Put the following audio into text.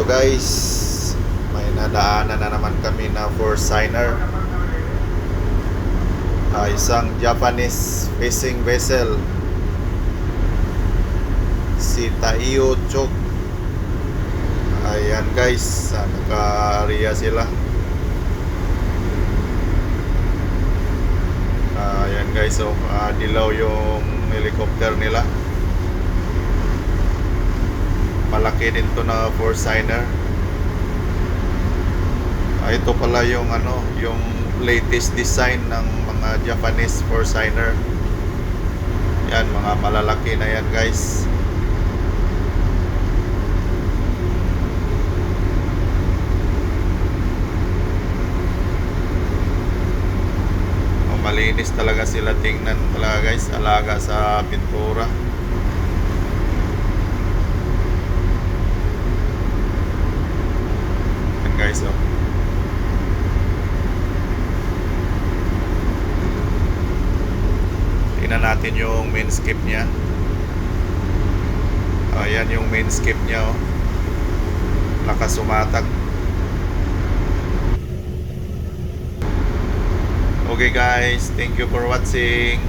Ito guys, may nadaanan na naman kami na Forsigner. Isang Japanese fishing vessel, si Taiyo Chok. Ayan guys, naka-area sila. Ayan guys, so dilaw yung helicopter nila. Malaki din to na Forsigner. Ito pala yung yung latest design ng mga Japanese Forsigner. Yan, mga malalaki na yan guys. Malinis talaga sila tingnan talaga guys, alaga sa pintura. Yan guys, oh. Tingnan natin yung main skip niya. Ayan yung main skip niya, oh. Nakasumatag. Okay guys, thank you for watching.